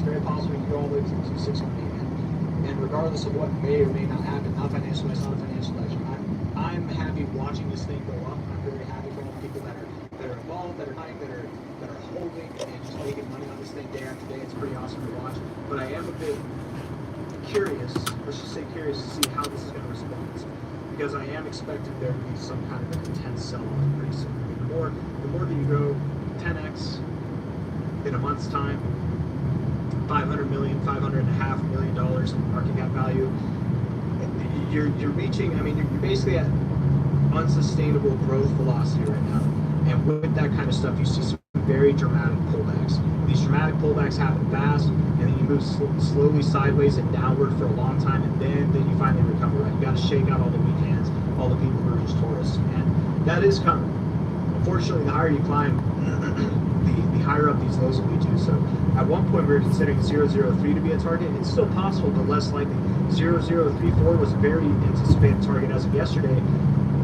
very possible you can go all the way to 2618. And regardless of what may or may not happen, not financial advice, not a financial advisor, I'm happy watching this thing go up. I'm very happy for all the people that are involved, that are buying, that are holding and just making money on this thing day after day. It's pretty awesome to watch. But I am a bit curious, let's just say curious, to see how this is going to respond. Because I am expecting there to be some kind of an intense sell-off pretty soon. I mean, the more that you go 10x in a month's time, $500 million in market cap value, you're reaching, I mean, you're basically at unsustainable growth velocity right now. And with that kind of stuff, you see some very dramatic pullbacks. These dramatic pullbacks happen fast, and then you move slowly sideways and downward for a long time, and then you finally recover, right? You got to shake out all the weak hands, all the people who are just tourists, and that is coming. Unfortunately, the higher you climb, the higher up these lows will be too. So at one point we were considering 003 to be a target. It's still possible, but less likely. 0034 was a very anticipated target as of yesterday,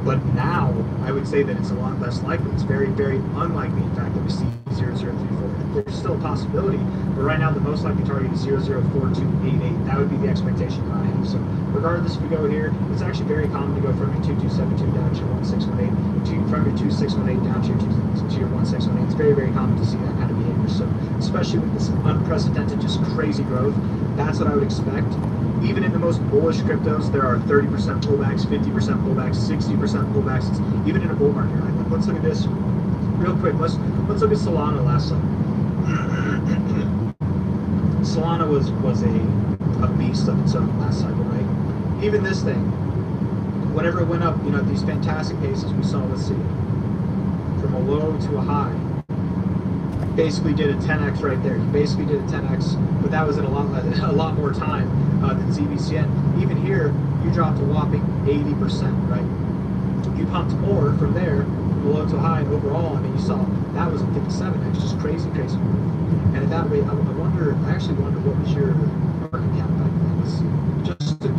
but now I would say that it's a lot less likely. It's very, very unlikely, in fact, that we see 0034. There's still a possibility, but right now the most likely target is 004288. That would be the expectation that I have. So regardless if we go here, it's actually very common to go from your 2272 down to your 1618, from your 2618 down to your 1618. It's very, very common to see that kind of behavior. So especially with this unprecedented, just crazy growth, that's what I would expect. Even in the most bullish cryptos, there are 30% pullbacks, 50% pullbacks, 60% pullbacks. It's even in a bull market, right? Like, let's look at this real quick. Let's look at Solana last cycle. Solana was a beast of its own last cycle, right? Even this thing, whenever it went up, you know, at these fantastic paces we saw, let's see, from a low to a high, basically did a 10x right there. He basically did a 10x, but that was in a lot more time than ZBCN. Even here, you dropped a whopping 80%, right? You pumped more from there, from low to high, and overall, I mean, you saw that was a 57x, just crazy, crazy move. And at that rate, I actually wonder what was your market cap back then. Let's see,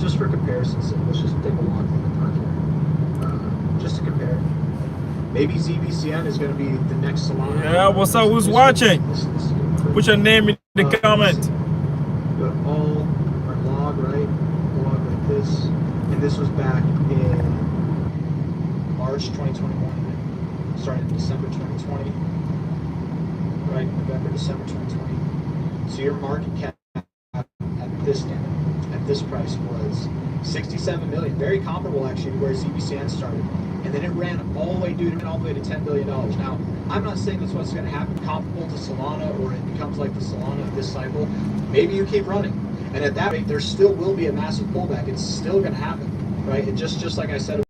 just for comparison's sake, let's just take a walk through the park here, just to compare. Maybe ZBCN is going to be the next Solana. Yeah, what's up? Who's watching? Put your name in the comment. All our log, right? Log like this. And this was back in March 2021. Started in December 2020. Right? November, December 2020. So your market cap at this price was 67 million. Very comparable actually to where ZBCN started. And then it ran all the way, all the way to $10 billion. Now, I'm not saying that's what's going to happen comparable to Solana, or it becomes like the Solana of this cycle. Maybe you keep running. And at that rate, there still will be a massive pullback. It's still going to happen, right? And just like I said, a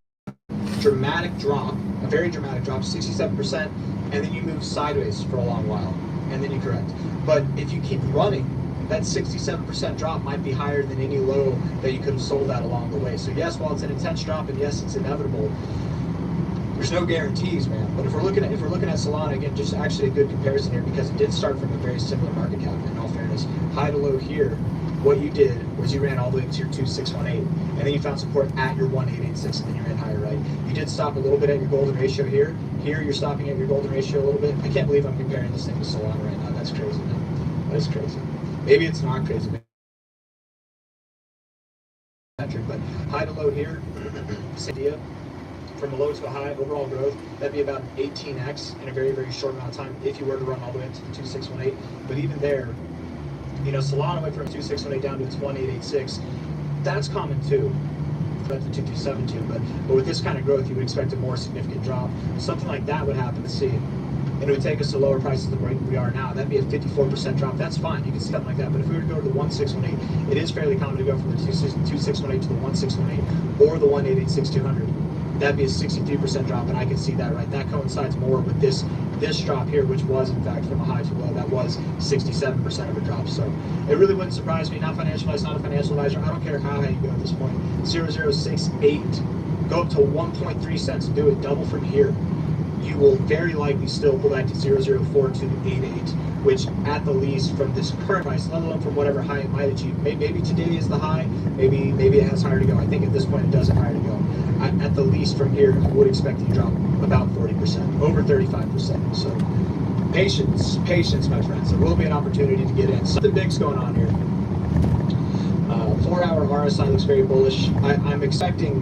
dramatic drop, a very dramatic drop, 67%, and then you move sideways for a long while, and then you correct. But if you keep running, that 67% drop might be higher than any low that you could have sold at along the way. So yes, while it's an intense drop, and yes, it's inevitable, there's no guarantees, man. But if we're looking at Solana, again, just actually a good comparison here, because it did start from a very similar market cap, in all fairness. High to low here, what you did was you ran all the way to your 2618, and then you found support at your 1886, and then you ran higher, right? You did stop a little bit at your golden ratio here. Here, you're stopping at your golden ratio a little bit. I can't believe I'm comparing this thing to Solana right now. That's crazy, man. That is crazy. Maybe it's not crazy, but high to low here, same idea. From a low to a high, overall growth, that'd be about 18x in a very, very short amount of time if you were to run all the way up to the 2618. But even there, you know, Solana went from 2618 down to its 1886. That's common too. That's the 2272. But with this kind of growth, you would expect a more significant drop. Something like that would happen to see. And it would take us to lower prices than where we are now. That'd be a 54% drop. That's fine. You can see something like that. But if we were to go to the 1618, it is fairly common to go from the 2618 to the 1618 or the 1886-200. That'd be a 63% drop, and I can see that, right? That coincides more with this drop here, which was, in fact, from a high to low. That was 67% of a drop. So it really wouldn't surprise me. Not financial advice, not a financial advisor. I don't care how high you go at this point. 0068, go up to 1.3 cents. Do it. Double from here. You will very likely still pull back to 004288, which at the least from this current price, let alone from whatever high it might achieve. Maybe today is the high. Maybe it has higher to go. I think at this point it does have higher to go. At the least from here, I would expect you to drop about 40%, over 35%. So Patience, my friends. There will be an opportunity to get in. Something big's going on here. 4-hour RSI looks very bullish. I'm expecting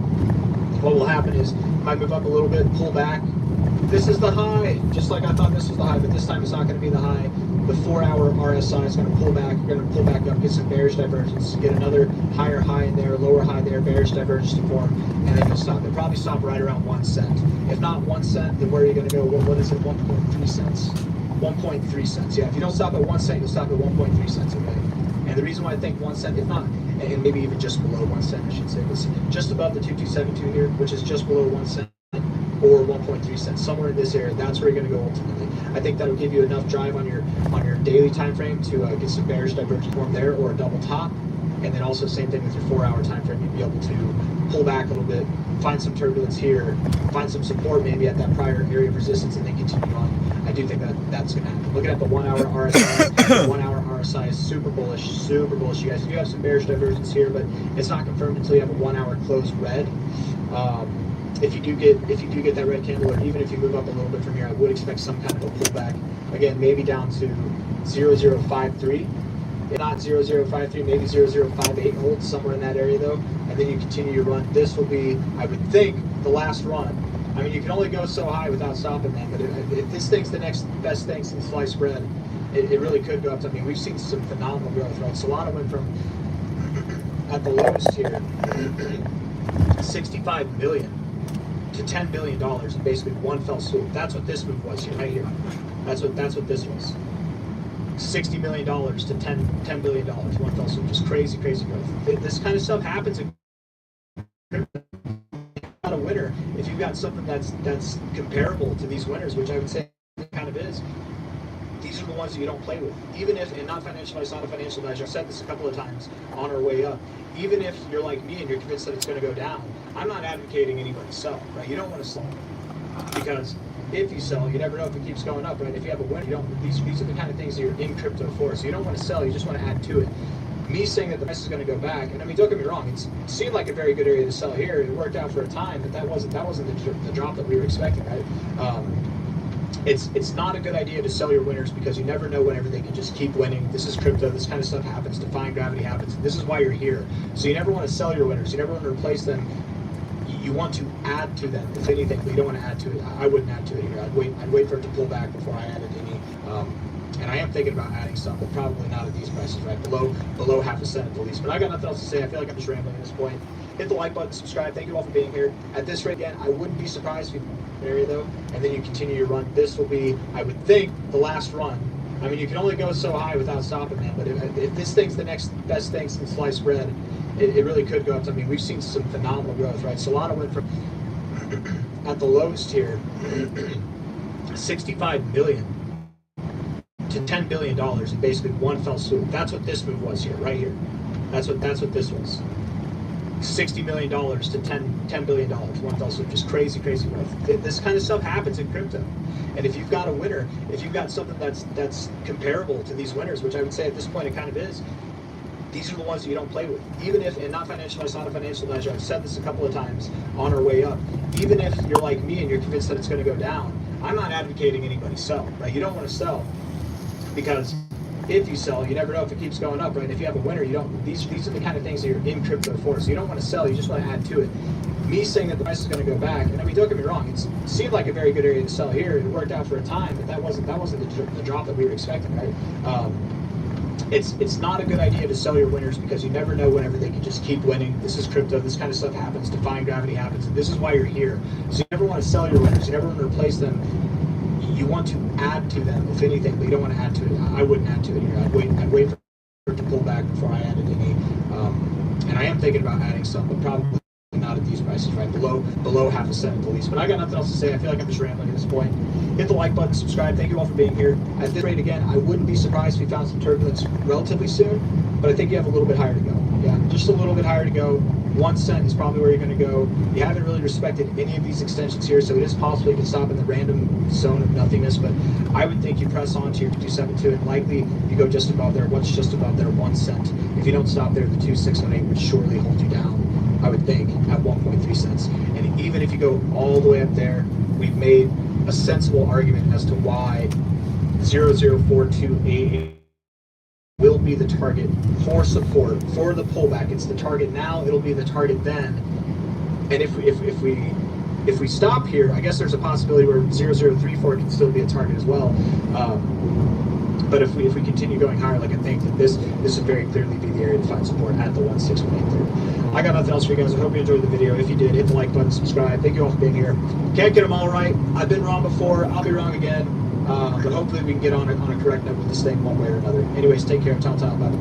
what will happen is it might move up a little bit, pull back. This is the high, just like I thought this was the high, but this time it's not going to be the high. The 4-hour RSI is going to pull back. We're going to pull back up, get some bearish divergence, get another higher high in there, lower high there, bearish divergence to form, and then you'll stop. They'll probably stop right around 1 cent. If not 1 cent, then where are you going to go? What is it? 1.3 cents. 1.3 cents. Yeah, if you don't stop at 1 cent, you'll stop at 1.3 cents. Okay. And the reason why I think 1 cent, if not, and maybe even just below 1 cent, I should say, was just above the 2272 here, which is just below 1 cent. Or 1.3 cents, somewhere in this area. That's where you're going to go ultimately. I think that'll give you enough drive on your daily time frame to get some bearish divergence form there, or a double top. And then also same thing with your 4-hour time frame. You'd be able to pull back a little bit, find some turbulence here, find some support maybe at that prior area of resistance, and then continue on. I do think that's going to happen. Looking at the 1-hour RSI, the 1-hour RSI is super bullish, super bullish. You guys do have some bearish divergence here, but it's not confirmed until you have a 1-hour closed red. If you do get that red candle, or even if you move up a little bit from here, I would expect some kind of a pullback. Again, maybe down to 0053. If not 0053, maybe 0058 holds, somewhere in that area though. And then you continue your run. This will be, I would think, the last run. I mean, you can only go so high without stopping that, but if this thing's the next best thing since sliced bread, it really could go up to, I mean, we've seen some phenomenal growth, right? Solana went from, at the lowest here, 65 million. To $10 billion in basically one fell swoop. That's what this move was here, right here. That's what this was. $60 million to $10 billion, one fell swoop. Just crazy growth. This kind of stuff happens in not a winner. If you've got something that's comparable to these winners, which I would say it kind of is, these are the ones that you don't play with. Even if, and not financial advice, not a financial advisor, I've said this a couple of times on our way up, even if you're like me and you're convinced that it's going to go down, I'm not advocating anybody sell, right? You don't want to sell. Because if you sell, you never know if it keeps going up, right? If you have a winner, you don't, these are the kind of things that you're in crypto for. So you don't want to sell, you just want to add to it. Me saying that the price is going to go back, and I mean, don't get me wrong, it seemed like a very good area to sell here. It worked out for a time, but that wasn't the drop that we were expecting, right? It's not a good idea to sell your winners, because you never know whenever they can just keep winning. This is crypto. This kind of stuff happens. Defying gravity happens. This is why you're here. So you never want to sell your winners. You never want to replace them. You want to add to them, if anything, but you don't want to add to it. I wouldn't add to it here. I'd wait for it to pull back before I added any. And I am thinking about adding some, but probably not at these prices, right? Below half a cent at the least. But I got nothing else to say. I feel like I'm just rambling at this point. Hit the like button, subscribe. Thank you all for being here. At this rate, again, I wouldn't be surprised if you area though, and then you continue your run. This will be, I would think, the last run. I mean, you can only go so high without stopping that, but if this thing's the next best thing since sliced bread, it really could go up to, I mean, we've seen some phenomenal growth, right? Solana went from, at the lowest here, 65 million to $10 billion in basically one fell swoop. That's what this move was here, right here. That's what this was. $60 million to $10 billion, one fell swoop. Just crazy growth. This kind of stuff happens in crypto. And if you've got a winner, if you've got something that's comparable to these winners, which I would say at this point it kind of is, these are the ones that you don't play with. Even if, and not financial advice, not a financial advisor, I've said this a couple of times on our way up, even if you're like me and you're convinced that it's going to go down, I'm not advocating anybody sell, right? You don't want to sell, because if you sell, you never know if it keeps going up, right? If you have a winner, you don't, these are the kind of things that you're in crypto for. So you don't want to sell, you just want to add to it. Me saying that the price is going to go back, and I mean, don't get me wrong, it seemed like a very good area to sell here. It worked out for a time, but that wasn't the drop that we were expecting, right? It's not a good idea to sell your winners, because you never know whenever they can just keep winning. This is crypto. This kind of stuff happens. Defying gravity happens. And this is why you're here. So you never want to sell your winners. You never want to replace them. You want to add to them, if anything, but you don't want to add to it. I wouldn't add to it here. I'd wait for it to pull back before I added any. And I am thinking about adding some, but probably not at these prices, right? Below half a cent at the least. But I got nothing else to say. I feel like I'm just rambling at this point. Hit the like button, subscribe. Thank you all for being here. At this rate, again, I wouldn't be surprised if we found some turbulence relatively soon, but I think you have a little bit higher to go. Yeah, just a little bit higher to go. 1 cent is probably where you're going to go. You haven't really respected any of these extensions here, so it is possible you can stop in the random zone of nothingness, but I would think you press on to your 272 and likely you go just above there. What's just above there? 1 cent. If you don't stop there, the 2618 would surely hold you down, I would think, at 1.3 cents. And even if you go all the way up there, we've made a sensible argument as to why 0042A will be the target for support for the pullback. It's the target now. It'll be the target then. And if we stop here, I guess there's a possibility where 0034 can still be a target as well. But if we continue going higher, like I think that this would very clearly be the area to find support at the 16183. I got nothing else for you guys. I hope you enjoyed the video. If you did, hit the like button, subscribe. Thank you all for being here. Can't get them all right. I've been wrong before. I'll be wrong again. But hopefully we can get on a correct note with this thing one way or another. Anyways, take care. Ciao, ciao. Bye.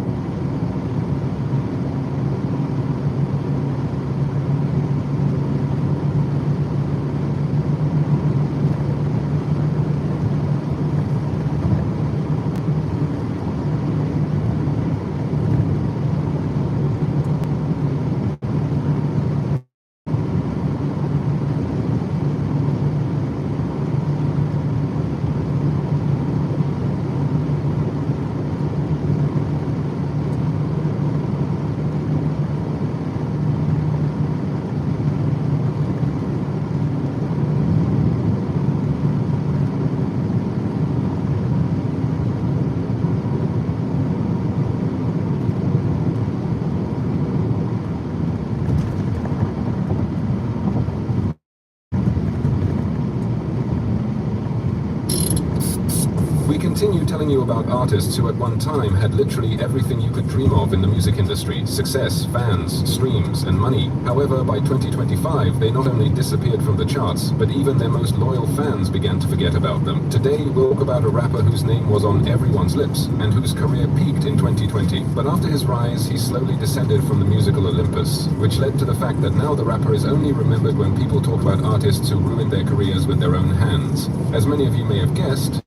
We continue telling you about artists who at one time had literally everything you could dream of in the music industry: success, fans, streams, and money. However, by 2025, they not only disappeared from the charts, but even their most loyal fans began to forget about them. Today, we'll talk about a rapper whose name was on everyone's lips, and whose career peaked in 2020. But after his rise, he slowly descended from the musical Olympus, which led to the fact that now the rapper is only remembered when people talk about artists who ruined their careers with their own hands. As many of you may have guessed,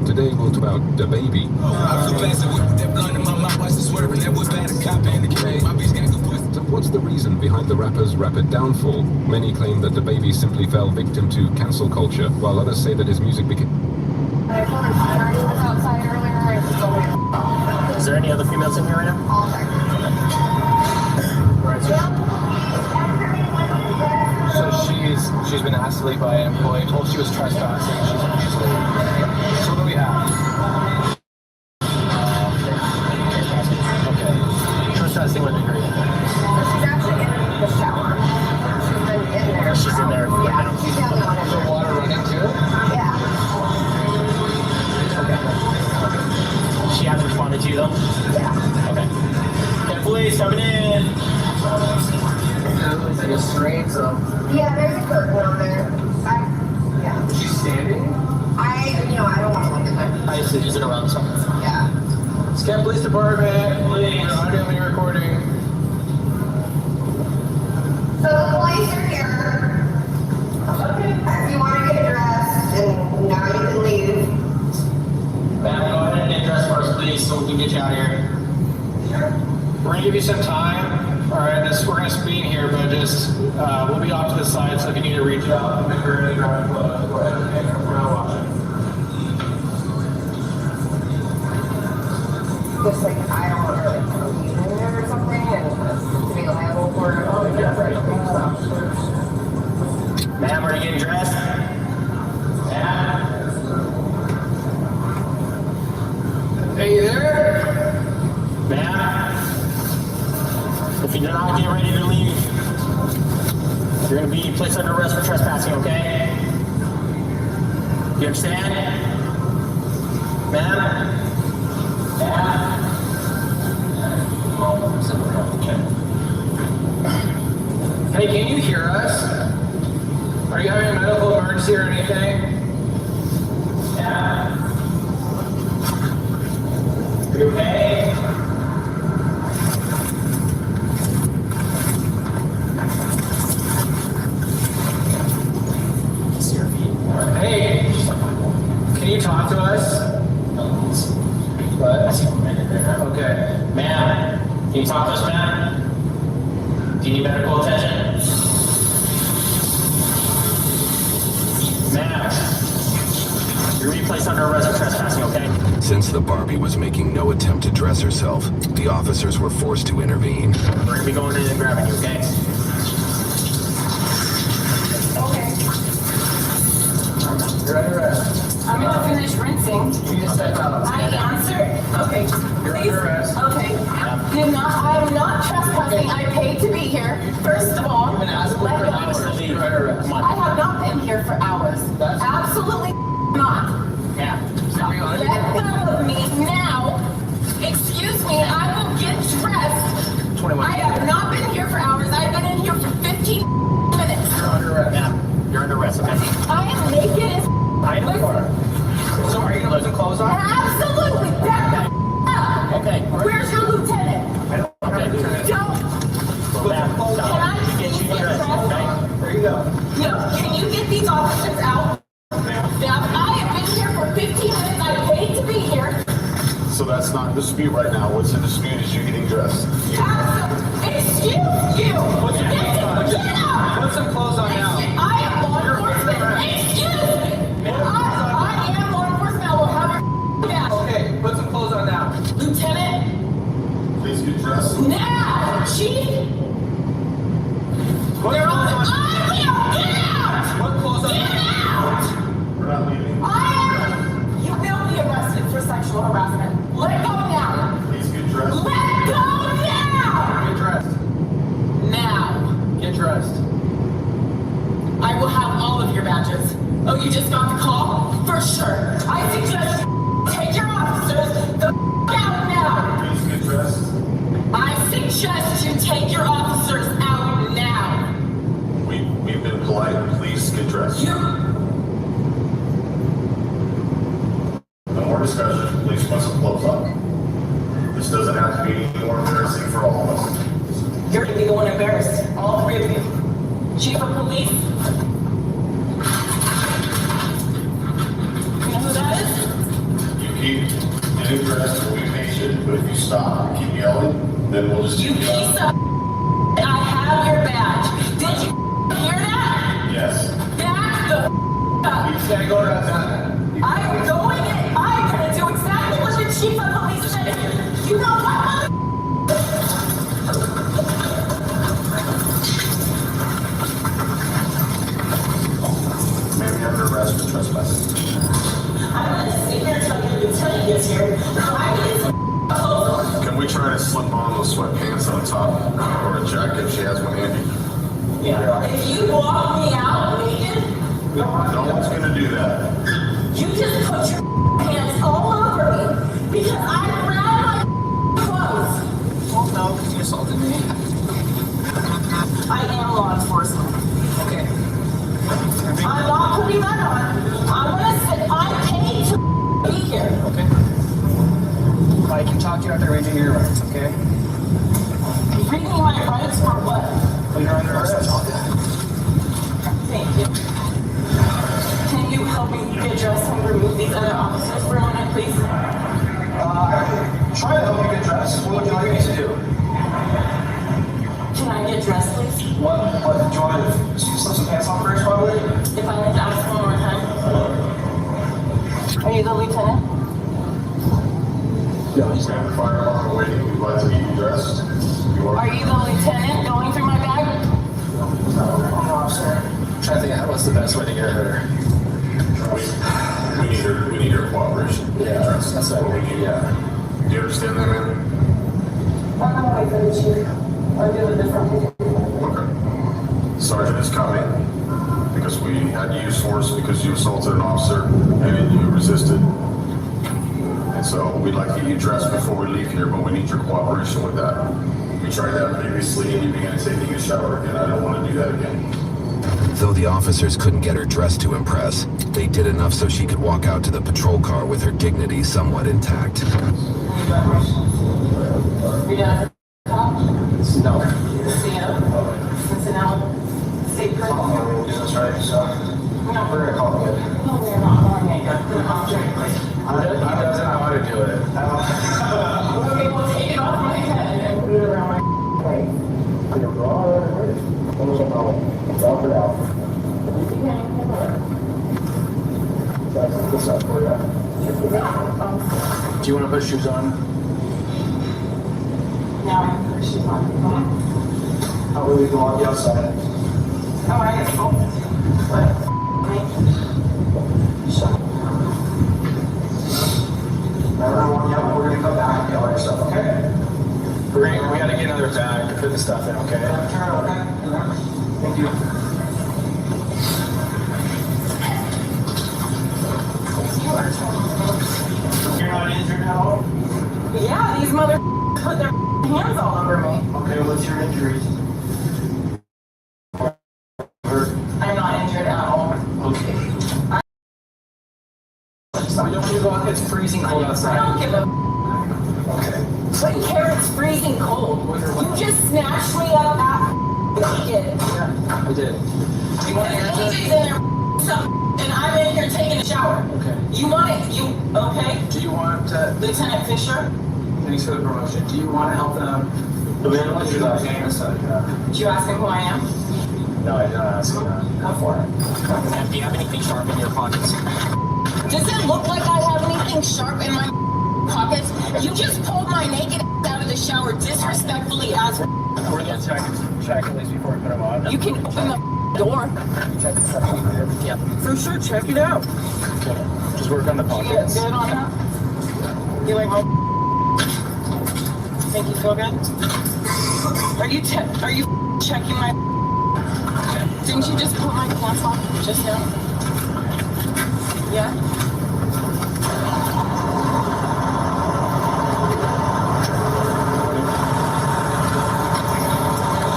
today we'll talk about DaBaby. So what's the reason behind the rapper's rapid downfall? Many claim that DaBaby simply fell victim to cancel culture, while others say that his music became... Is there any other females in here right now? So she's been asked to leave by an employee, told she was trespassing, she's leaving. So what do we have? Okay. Trespassing with degree. She's actually in the shower. She's been in there. She's in there. Yeah, she's the only one in The there. water running too? Yeah. Okay. She hasn't responded to you though? Yeah. Okay. Okay, police coming in. It's like a screen, so Yeah, there's a curtain on there. Yeah. she's standing. I don't want to look at them. I see. Is it around something? Yeah. Scam Police Department, please. Audio and recording. So the police are here. If you want to get dressed, and now you can leave. Ma'am, go ahead and get dressed first, please, so we can get you out of here. We're gonna give you some time. All right, we're gonna speed here, but just we'll be off to the side, so if you need to reach out, if you're in the drive, go ahead and take it. We're not watching. Just like, I don't want her like leaving there or something, and to be liable for it. Oh, yeah, right. Ma'am, are you getting dressed? Yeah. Hey, you there? Ma'am, if you're not getting ready to leave, you're gonna be placed under arrest for trespassing, okay? You understand? Ma'am? Yeah. Hey, can you hear us? Are you having a medical emergency or anything? Yeah. You okay? Hey, can you talk to us? What? Okay. Ma'am, can you talk to us, ma'am? Do you need medical attention? Ma'am, you're being placed under arrest for trespassing, okay? Since the Barbie was making no attempt to dress herself, the officers were forced to intervene. We're gonna be going in and grabbing you, okay? Okay. You're under arrest. I'm gonna finish rinsing. You just step out. I answered. Okay, You're please. under arrest. Okay. I am not trespassing. I paid to be here. First of all, You've been asking for hours to leave. You're under arrest. Come I on. have not been here for hours. That's- Absolutely not. Yeah. Stop being honest. Let go of me now. Excuse me, I will get dressed. 21. I have not been here for hours. I've been in here for 15 minutes. You're under arrest. Yeah. You're under arrest, okay? I am naked as I know you are. So are you gonna let some clothes on? absolutely. Back the up. Okay. Where's your lieutenant? Okay. Don't. Ma'am, Can stop. I Get please you get dressed, dressed? okay? There you go. No, can you get these officers out? Now, I have been here for 15 minutes. I paid to be here. So that's not a dispute right now. What's the dispute is you getting dressed. Excuse you. Get out. Put some clothes on now. I am law enforcement. Excuse me. I am law enforcement. I will have your back. Okay, put some clothes on now. Lieutenant, Please get dressed. now. Chief, Put they're on. clothes on. I will. Get out. Put clothes on. Get out. We're not leaving. You will be arrested for sexual harassment. Let go now. Please get dressed. Let go now. Get dressed. Now. Get dressed. I will have all of your badges. Oh, you just got the call? For sure. I suggest you take your officers the out now. Please get dressed. I suggest you take your officers out now. We've been polite. Please get dressed. You. No more discussion. Please put some clothes on. This doesn't have to be any more embarrassing for all of us. You're gonna be the one embarrassed. All three of you. Chief of police. You know who that is? You keep getting dressed and be patient, but if you stop and keep yelling, then we'll just You keep yelling. piece of. I have your badge. Did you hear that? Yes. Back the up. You can't go to that. I'm gonna do exactly what the chief of police said. You know what, mother? Maybe under arrest for trespassing. I'm gonna sit here until your lieutenant gets here. I need some clothes on. Can we try to slip on those sweatpants on top or a jacket if she has one handy? If you walk me out naked, No one's gonna do that. you just put your hands all over me because I grabbed my clothes. Well, no, because you assaulted me. I am law enforcement. Okay. I'm not putting that on. I'm gonna sit. I paid to be here. Okay. I can talk to you after reading your rights, okay? Reading my rights for what? Well, you're under arrest. Thank you. Can you help me get dressed and remove these other officers for a minute, please? I can try to help you get dressed. What would you like me to do? Can I get dressed, please? What do you want to slip some pants on first, probably? If I have to ask one more time. Are you the lieutenant? Yeah. Stand fire alarm waiting. We'd like to get you dressed. You Are you the lieutenant going through my bag? No, officer. I'm trying to think of what's the best way to get her. We need her cooperation. Yeah, that's what we need, yeah. Do you understand that, man? I'm gonna wait for the chief. I'll do it differently. Okay. Sergeant is coming because we had to use force because you assaulted an officer and you resisted. And so we'd like to get you dressed before we leave here, but we need your cooperation with that. We tried that previously and you began taking a shower again. I don't want to do that again. Though the officers couldn't get her dressed to impress, they did enough so she could walk out to the patrol car with her dignity somewhat intact. You done? No. Cincinnati State Prison. That's right, so. No, We're gonna call it good. no, we're not going yet. He doesn't know how to do it. Okay, well, take it off my head and put it around my waist. Do you want to put shoes on? Now, she's on. How will we go on the outside? Oh, I get full. What? back, get all your stuff, okay? We gotta get another bag to put the stuff in, okay? Thank you. You're not injured at all? Yeah, these mother put their hands all over me. Okay, what's your injuries? I'm not injured at all. Okay. We don't need to go out, it's freezing cold I outside. don't give a Okay. Wouldn't care it's freezing cold. You just snatched me up at naked. Yeah, I did. You want to And answer? AJ's in there and I'm in here taking a shower. Okay. You want it? You okay? Do you want to, Lieutenant Fisher? thanks for the promotion, do you want to help them? The man wants you to gang aside, Did you ask him who I am? No, I did not ask you that. Go for it. And do you have anything sharp in your pockets? Does it look like I have anything sharp in my pockets? You just pulled my naked out of the shower disrespectfully as We're going to check at least before we put them on. you can open the door. Yeah. For sure, check it out. Okay. Just work on the You pockets. good on that? You like my Think you feel good? Are you checking my Didn't you just put my pants on just now? Yeah?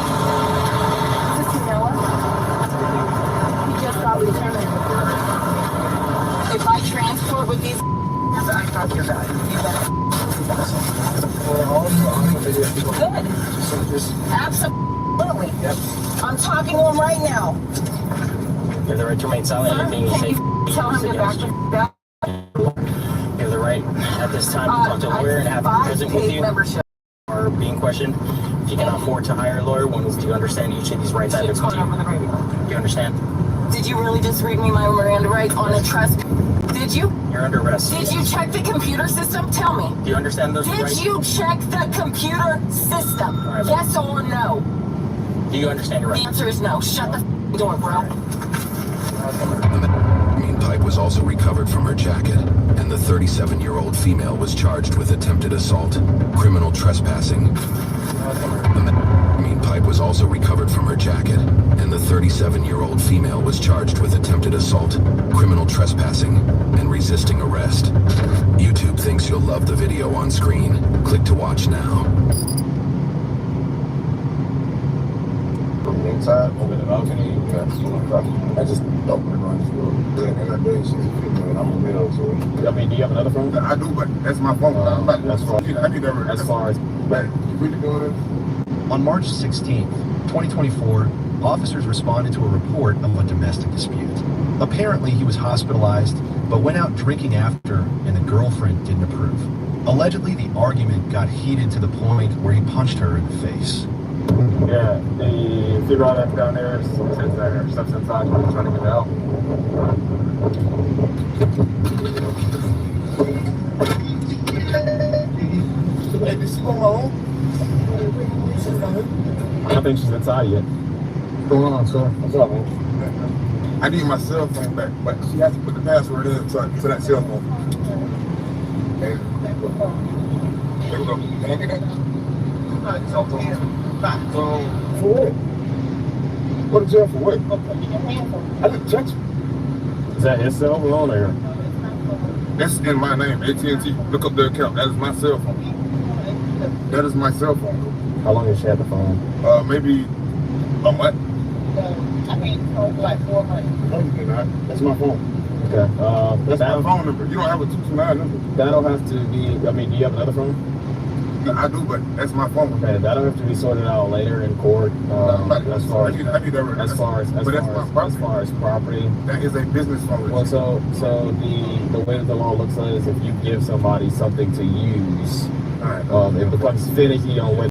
Is this Noah? He just got lieutenant. If I transport with these I got your bag. Good. Absolutely. Yep. I'm talking to him right now. You have the right to remain silent. Sir, Anything you can say you tell him to back the back? You have the right at this time to talk to a lawyer and have him present with you membership. or being questioned. If you can afford to hire a lawyer, when you understand each of these rights I have It's to going over the radio. you understand? Did you really just read me my Miranda rights on a trust? Did you? You're under arrest. Did you check the computer system? Tell me. Do you understand those Did rights? you check the computer system? All right. Yes or no? Do you understand your The rights? answer is no. Shut the door, bro. The melamine pipe was also recovered from her jacket, and the 37-year-old female was charged with attempted assault, criminal trespassing. The melamine pipe was also recovered from her jacket, and the 37-year-old female was charged with attempted assault, criminal trespassing, and resisting arrest. YouTube thinks you'll love the video on screen. Click to watch now. Inside, over the balcony. I just don't run through. And I do she's a female, I'm a male, so. I mean, do you have another phone? I do, but that's my phone. As far as But you really doing it? On March 16th, 2024, officers responded to a report of a domestic dispute. Apparently, he was hospitalized, but went out drinking after, and the girlfriend didn't approve. Allegedly, the argument got heated to the point where he punched her in the face. yeah, the figure that's down there, since there stuff's inside, I'm trying to get it out. Hey, this is on my own? I don't think she's inside yet. What's going on, sir? What's up, man? I need my cell phone back, but she has to put the password in to that cell phone. Okay. There we go. Can I get that? Cell phone. For what? What is jail for what? I didn't touch you. Is that his cell phone or? That's in my name, AT&T. Look up the account. That is my cell phone. That is my cell phone. How long has she had the phone? Maybe a month. I mean, like 400. No, you did not. That's my phone. Okay. That's my phone number. You don't have a 229 number. That'll have to be. I mean, do you have another phone? No, I do, but that's my phone. Okay, that'll have to be sorted out later in court. As far as I need that. as far as property. That is a business phone. Well, so the way that the law looks at it is if you give somebody something to use, All right. it becomes finicky on when